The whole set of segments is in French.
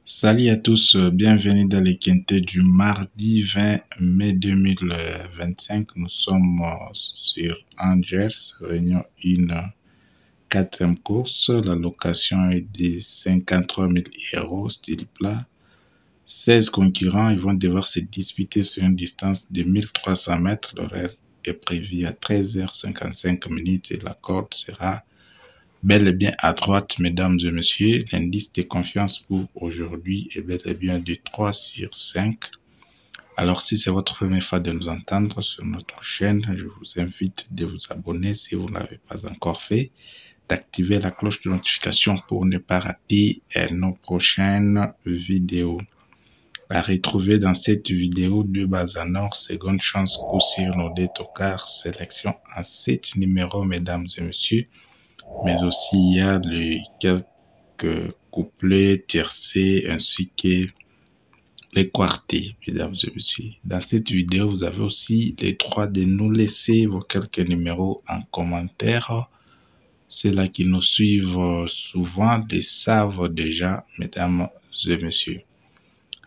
Salut à tous, bienvenue dans les quintés du mardi 20 mai 2025. Nous sommes sur Angers, réunion 1, quatrième course. La location est de 53 000 euros, style plat. 16 concurrents, ils vont devoir se disputer sur une distance de 1300 mètres. L'horaire est prévu à 13h55 et la corde sera bel et bien à droite, mesdames et messieurs. L'indice de confiance pour aujourd'hui est bel et bien de 3 sur 5. Alors, si c'est votre première fois de nous entendre sur notre chaîne, je vous invite de vous abonner si vous ne l'avez pas encore fait, d'activer la cloche de notification pour ne pas rater nos prochaines vidéos. À retrouver dans cette vidéo, 2 bases en or, seconde chance coup sur nos détocars, sélection en 7 numéros, mesdames et messieurs. Mais aussi il y a quelques couplets, tiercés, ainsi que les quartés, mesdames et messieurs. Dans cette vidéo, vous avez aussi les droits de nous laisser vos quelques numéros en commentaire. Ceux-là qui nous suivent souvent les savent déjà, mesdames et messieurs.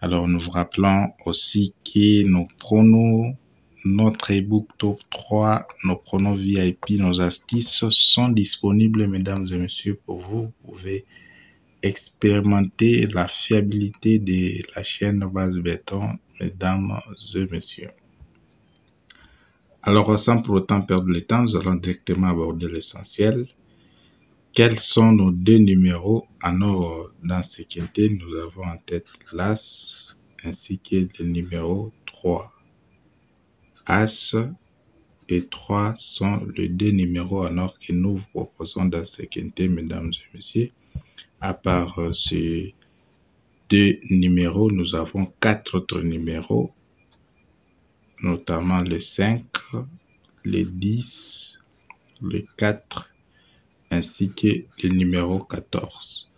Alors, nous vous rappelons aussi que nous prenons notre ebook top 3, nos pronos VIP, nos astuces sont disponibles, mesdames et messieurs, pour vous. Vous pouvez expérimenter la fiabilité de la chaîne Base Béton, mesdames et messieurs. Alors, sans pour autant perdre le temps, nous allons directement aborder l'essentiel. Quels sont nos 2 numéros? Alors, dans ce quintet, nous avons en tête l'As ainsi que le numéro 3. As et 3 sont les 2 numéros en or que nous vous proposons dans ce quintet, mesdames et messieurs. À part ces 2 numéros, nous avons 4 autres numéros, notamment le 5, le 10, le 4, ainsi que le numéro 14.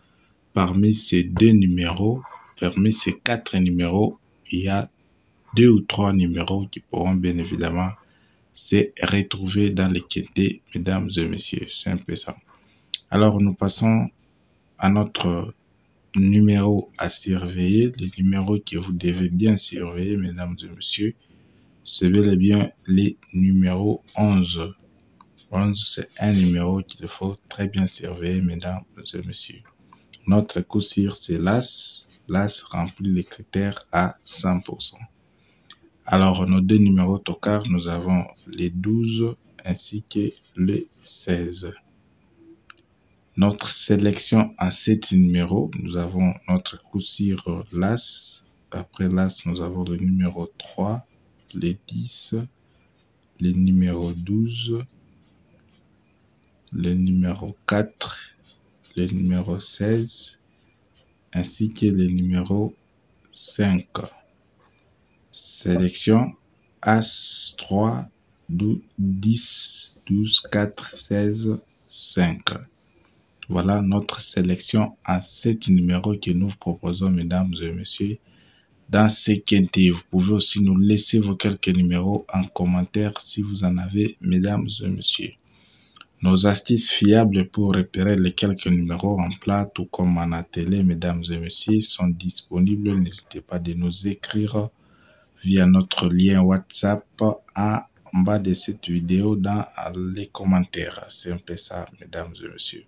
Parmi ces 2 numéros, parmi ces 4 numéros, il y a 2 ou 3 numéros qui pourront bien évidemment se retrouver dans les quintés, mesdames et messieurs. C'est un peu ça. Alors, nous passons à notre numéro à surveiller. Le numéro que vous devez bien surveiller, mesdames et messieurs, c'est bel et bien les numéros 11. 11, c'est un numéro qu'il faut très bien surveiller, mesdames et messieurs. Notre coup sûr, c'est l'As. L'As remplit les critères à 100%. Alors, nos 2 numéros tocards, nous avons les 12 ainsi que les 16. Notre sélection en 7 numéros, nous avons notre coup sur l'As. Après l'As, nous avons le numéro 3, les 10, le numéro 12, le numéro 4, le numéro 16, ainsi que le numéro 5. Sélection As 3, 10, 12, 4, 16, 5. Voilà notre sélection en 7 numéros que nous vous proposons, mesdames et messieurs. Dans ce quintet, vous pouvez aussi nous laisser vos quelques numéros en commentaire si vous en avez, mesdames et messieurs. Nos astuces fiables pour repérer les quelques numéros en plat, tout comme en atelier, mesdames et messieurs, sont disponibles. N'hésitez pas de nous écrire via notre lien WhatsApp en bas de cette vidéo dans les commentaires. C'est un peu ça, mesdames et messieurs.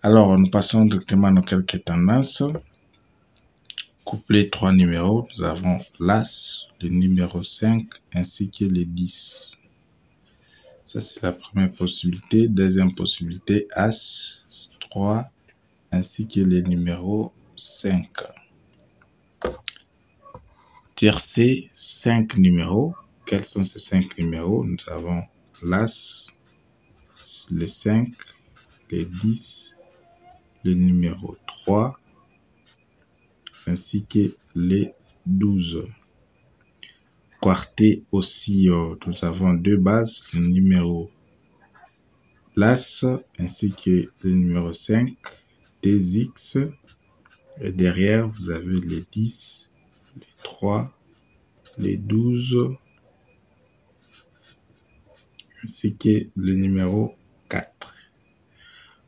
Alors, nous passons directement à nos quelques tendances. Couplé 3 numéros, nous avons l'As, le numéro 5 ainsi que le 10. Ça, c'est la première possibilité. Deuxième possibilité, As, 3 ainsi que le numéro 5. Tiercé, 5 numéros. Quels sont ces 5 numéros? Nous avons l'As, le 5, le 10, le numéro 3, ainsi que les 12. Quarté aussi, nous avons 2 bases, le numéro l'As ainsi que le numéro 5, 2X, et derrière vous avez les 10, les 3, les 12, ainsi que le numéro 4.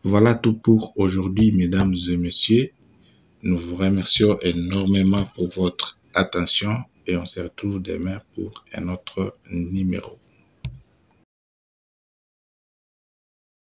Voilà tout pour aujourd'hui, mesdames et messieurs. Nous vous remercions énormément pour votre attention et on se retrouve demain pour un autre numéro.